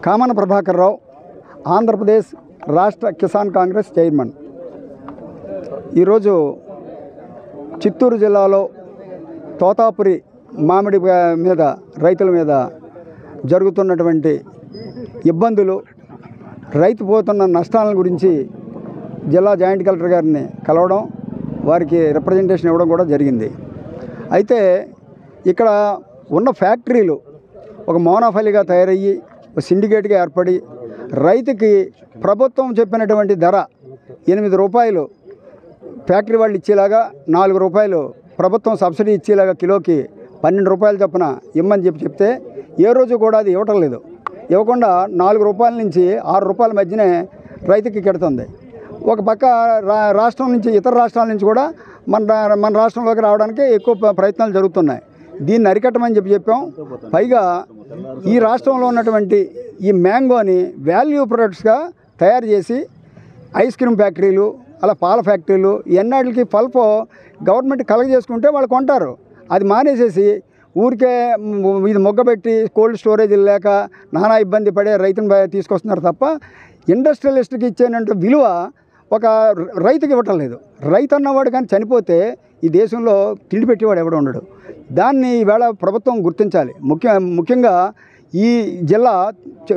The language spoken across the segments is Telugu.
కామన ప్రభాకర్ రావు, ఆంధ్రప్రదేశ్ రాష్ట్ర కిసాన్ కాంగ్రెస్ చైర్మన్. ఈరోజు చిత్తూరు జిల్లాలో తోతాపురి మామిడి మీద రైతుల మీద జరుగుతున్నటువంటి ఇబ్బందులు, రైతు పోతున్న నష్టాల గురించి జిల్లా జాయింట్ కలెక్టర్ గారిని కలవడం, వారికి రిప్రజెంటేషన్ ఇవ్వడం కూడా జరిగింది. అయితే ఇక్కడ ఉన్న ఫ్యాక్టరీలు ఒక మోనోఫలిగా తయారయ్యి ఒక సిండికేట్గా ఏర్పడి రైతుకి ప్రభుత్వం చెప్పినటువంటి ధర 8 రూపాయలు ఫ్యాక్టరీ వాళ్ళు ఇచ్చేలాగా, 4 రూపాయలు ప్రభుత్వం సబ్సిడీ ఇచ్చేలాగా కిలోకి 12 రూపాయలు చొప్పున ఇమ్మని చెప్తే ఏ రోజు కూడా అది ఇవ్వటం లేదు. ఇవ్వకుండా 4 రూపాయల నుంచి 6 రూపాయల మధ్యనే రైతుకి కెడుతుంది. ఒక పక్క రాష్ట్రం నుంచి, ఇతర రాష్ట్రాల నుంచి కూడా మన రాష్ట్రంలోకి రావడానికి ఎక్కువ ప్రయత్నాలు జరుగుతున్నాయి. దీన్ని అరికట్టమని చెప్పాం. పైగా ఈ రాష్ట్రంలో ఉన్నటువంటి ఈ మ్యాంగోని వాల్యూ ప్రొడక్ట్స్గా తయారు చేసి ఐస్ క్రీమ్ ఫ్యాక్టరీలు, అలా పాల ఫ్యాక్టరీలు, ఎన్నాటికి పల్ప్ గవర్నమెంట్ కలగజేసుకుంటే వాళ్ళు కొంటారు. అది మానేసేసి ఊరికే ఇది మొగ్గబెట్టి కోల్డ్ స్టోరేజ్ లేక నానా ఇబ్బంది పడే రైతుని తీసుకొస్తున్నారు తప్ప ఇండస్ట్రియలిస్ట్కి ఇచ్చేనంటే విలువ ఒక రైతుకి ఇవ్వటం లేదు. రైతు అన్నవాడు కానీ చనిపోతే ఈ దేశంలో తిండి పెట్టేవాడు ఎవడు ఉండడు. దాన్ని ఈవేళ ప్రభుత్వం గుర్తించాలి. ముఖ్యంగా ఈ జిల్లా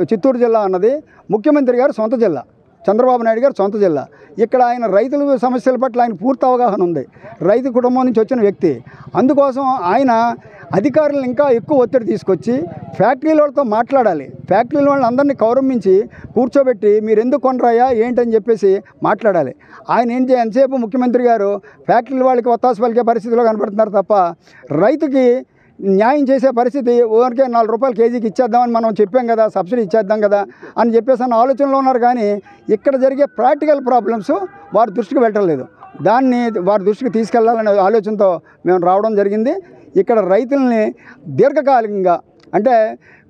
చిత్తూరు జిల్లా అన్నది ముఖ్యమంత్రి గారు సొంత జిల్లా, చంద్రబాబు నాయుడు గారు సొంత జిల్లా. ఇక్కడ ఆయన రైతుల సమస్యల పట్ల ఆయన పూర్తి అవగాహన ఉంది. రైతు కుటుంబం నుంచి వచ్చిన వ్యక్తి. అందుకోసం ఆయన అధికారులను ఇంకా ఎక్కువ ఒత్తిడి తీసుకొచ్చి ఫ్యాక్టరీల వాళ్ళతో మాట్లాడాలి. ఫ్యాక్టరీల వాళ్ళని అందరినీ గౌరవించి కూర్చోబెట్టి మీరు ఎందుకు కొనరాయా ఏంటని చెప్పేసి మాట్లాడాలి. ఆయన ఎంతసేపు ముఖ్యమంత్రి గారు ఫ్యాక్టరీల వాళ్ళకి ఒత్తాసు పలికే పరిస్థితిలో కనపడుతున్నారు తప్ప రైతుకి న్యాయం చేసే పరిస్థితి ఊరికే 4 రూపాయలు కేజీకి ఇచ్చేద్దామని మనం చెప్పాం కదా, సబ్సిడీ ఇచ్చేద్దాం కదా అని చెప్పేసి అన్న ఆలోచనలో ఉన్నారు. కానీ ఇక్కడ జరిగే ప్రాక్టికల్ ప్రాబ్లమ్స్ వారి దృష్టికి వెళ్ళలేదు. దాన్ని వారి దృష్టికి తీసుకెళ్లాలనే ఆలోచనతో మేము రావడం జరిగింది. ఇక్కడ రైతుల్ని దీర్ఘకాలికంగా అంటే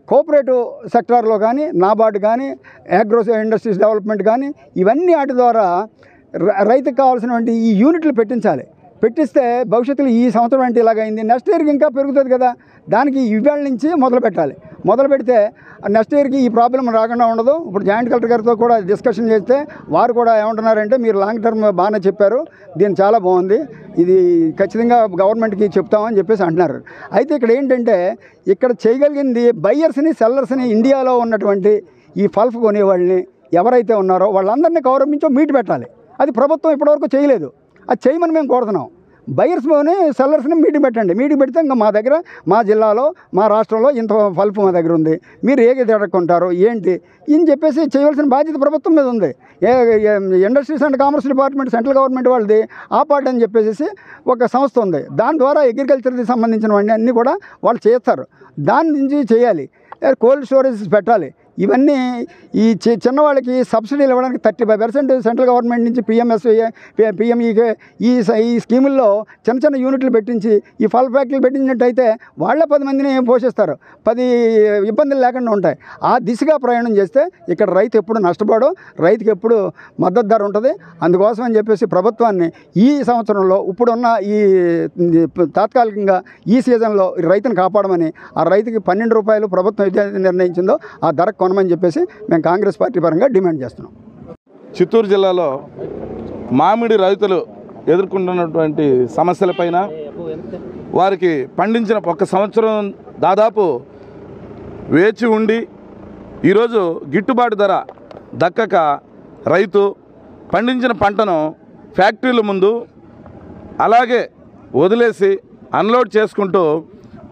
కోఆపరేటివ్ సెక్టార్లో కానీ, నాబార్డు కానీ, అగ్రో ఇండస్ట్రీస్ డెవలప్మెంట్ కానీ, ఇవన్నీ వాటి ద్వారా రైతుకు కావాల్సినటువంటి ఈ యూనిట్లు పెట్టించాలి. పెట్టిస్తే భవిష్యత్తులో ఈ సంవత్సరం అంటే ఇలాగైంది, నెక్స్ట్ ఇయర్కి ఇంకా పెరుగుతుంది కదా. దానికి ఇవాళ నుంచి మొదలు పెట్టాలి. మొదలు పెడితే నెక్స్ట్ ఇయర్కి ఈ ప్రాబ్లం రాకుండా ఉండదు. ఇప్పుడు జాయింట్ కలెక్టర్ గారితో కూడా డిస్కషన్ చేస్తే వారు కూడా ఏమంటున్నారంటే మీరు లాంగ్ టర్మ్ బాగానే చెప్పారు, దీన్ని చాలా బాగుంది, ఇది ఖచ్చితంగా గవర్నమెంట్కి చెప్తామని చెప్పేసి అంటున్నారు. అయితే ఇక్కడ ఏంటంటే ఇక్కడ చేయగలిగింది బయ్యర్స్ని, సెల్లర్స్ని, ఇండియాలో ఉన్నటువంటి ఈ పల్ప్ కొనేవాళ్ళని ఎవరైతే ఉన్నారో వాళ్ళందరినీ గౌరవించో మీట్ పెట్టాలి. అది ప్రభుత్వం ఇప్పటివరకు చేయలేదు. అది చేయమని మేము కోరుతున్నాం. బయర్స్ని, సెల్లర్స్ని మీటింగ్ పెట్టండి. మీటింగ్ పెడితే ఇంకా మా దగ్గర, మా జిల్లాలో, మా రాష్ట్రంలో ఇంత పల్ప్ మా దగ్గర ఉంది, మీరు ఏది ఎడక్కుంటారు ఏంటి అని చెప్పేసి చేయవలసిన బాధ్యత ప్రభుత్వం మీద ఉంది. Industries and commerce department central government వాళ్ళది ఆపార్ట్ అని చెప్పేసి ఒక సంస్థ ఉంది. దాని ద్వారా అగ్రికల్చర్కి సంబంధించినవన్నీ అన్నీ కూడా వాళ్ళు చేస్తారు. దాని నుంచి చేయాలి. కోల్డ్ స్టోరేజ్ పెట్టాలి. ఇవన్నీ ఈ చిన్నవాళ్ళకి సబ్సిడీలు ఇవ్వడానికి 35% సెంట్రల్ గవర్నమెంట్ నుంచి పిఎంఈకే ఈ స్కీముల్లో చిన్న యూనిట్లు పెట్టించి ఈ పల్ప్ ఫ్యాక్టరీలు పెట్టించినట్టయితే వాళ్ళే 10 మందిని పోషిస్తారు, 10 ఇబ్బందులు లేకుండా ఉంటాయి. ఆ దిశగా ప్రయాణం చేస్తే ఇక్కడ రైతు ఎప్పుడు నష్టపోడు, రైతుకి ఎప్పుడు మద్దతు ధర ఉంటుంది. అందుకోసం అని చెప్పేసి ప్రభుత్వాన్ని ఈ సంవత్సరంలో ఇప్పుడున్న ఈ తాత్కాలికంగా ఈ సీజన్లో రైతుని కాపాడమని, ఆ రైతుకి 12 రూపాయలు ప్రభుత్వం ఏదైతే నిర్ణయించిందో ఆ ధర కొనమని చెప్పేసి మేము కాంగ్రెస్ పార్టీ పరంగా డిమాండ్ చేస్తున్నాం. చిత్తూరు జిల్లాలో మామిడి రైతులు ఎదుర్కొంటున్నటువంటి సమస్యలపైన, వారికి పండించిన 1 సంవత్సరం దాదాపు వేచి ఉండి ఈరోజు గిట్టుబాటు ధర దక్కక రైతు పండించిన పంటను ఫ్యాక్టరీల ముందు అలాగే వదిలేసి అన్లోడ్ చేసుకుంటూ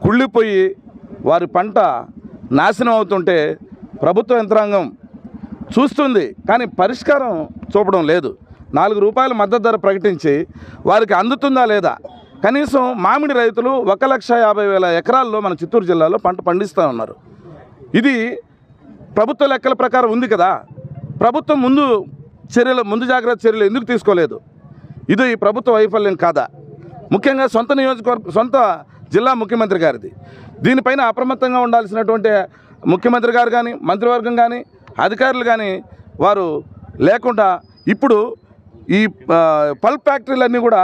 కుళ్ళిపోయి వారి పంట నాశనం అవుతుంటే ప్రభుత్వ యంత్రాంగం చూస్తుంది, కానీ పరిష్కారం చూపడం లేదు. 4 రూపాయల మద్దతు ధర ప్రకటించి వారికి అందుతుందా లేదా? కనీసం మామిడి రైతులు 1,50,000 ఎకరాల్లో మన చిత్తూరు జిల్లాలో పంట పండిస్తూ ఉన్నారు. ఇది ప్రభుత్వ లెక్కల ప్రకారం ఉంది కదా. ప్రభుత్వం ముందు జాగ్రత్త చర్యలు ఎందుకు తీసుకోలేదు? ఇది ప్రభుత్వ వైఫల్యం కాదా? ముఖ్యంగా సొంత జిల్లా ముఖ్యమంత్రి గారిది. దీనిపైన అప్రమత్తంగా ఉండాల్సినటువంటి ముఖ్యమంత్రి గారు కానీ, మంత్రివర్గం కానీ, అధికారులు కానీ వారు లేకుండా ఇప్పుడు ఈ పల్ప్ ఫ్యాక్టరీలన్నీ కూడా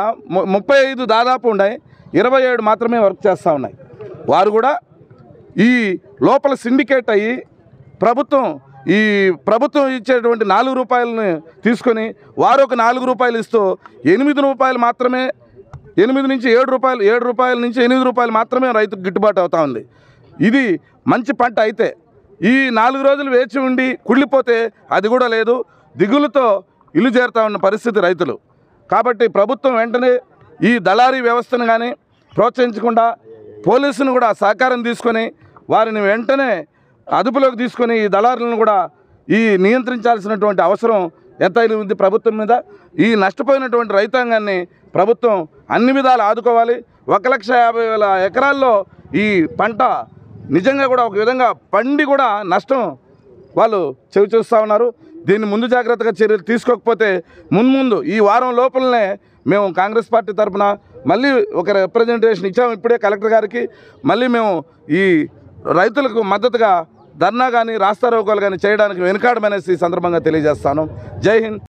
35 దాదాపు ఉన్నాయి, 27 మాత్రమే వర్క్ చేస్తూ ఉన్నాయి. వారు కూడా ఈ లోపల సిండికేట్ అయ్యి ప్రభుత్వం ఈ ప్రభుత్వం ఇచ్చేటువంటి 4 రూపాయలని తీసుకొని వారు ఒక 4 రూపాయలు ఇస్తూ 8 రూపాయలు మాత్రమే, 8 నుంచి 7 రూపాయలు, 7 రూపాయల నుంచి 8 రూపాయలు మాత్రమే రైతుకు గిట్టుబాటు అవుతా ఉంది. ఇది మంచి పంట అయితే ఈ 4 రోజులు వేచి ఉండి కుళ్ళిపోతే అది కూడా లేదు, దిగులుతో ఇల్లు చేరుతా ఉన్న పరిస్థితి రైతులు. కాబట్టి ప్రభుత్వం వెంటనే ఈ దళారీ వ్యవస్థను కానీ ప్రోత్సహించకుండా పోలీసును కూడా సహకారం తీసుకొని వారిని వెంటనే అదుపులోకి తీసుకొని ఈ దళారులను కూడా నియంత్రించాల్సినటువంటి అవసరం ఎంతైనా ఉంది ప్రభుత్వం మీద. ఈ నష్టపోయినటువంటి రైతాంగాన్ని ప్రభుత్వం అన్ని విధాలు ఆదుకోవాలి. 1,50,000 ఎకరాల్లో ఈ పంట నిజంగా కూడా ఒక విధంగా పండి కూడా నష్టం వాళ్ళు చవిచూస్తూ ఉన్నారు. దీన్ని ముందు జాగ్రత్తగా చర్యలు తీసుకోకపోతే ముందు ఈ వారం లోపలనే మేము కాంగ్రెస్ పార్టీ తరఫున మళ్ళీ ఒక రిప్రజెంటేషన్ ఇచ్చాము ఇప్పుడే కలెక్టర్ గారికి. మళ్ళీ మేము ఈ రైతులకు మద్దతుగా ధర్నా కానీ రాస్తారోకోలు కానీ చేయడానికి వెనుకాడమనేసి ఈ సందర్భంగా తెలియజేస్తాను. జై హింద్.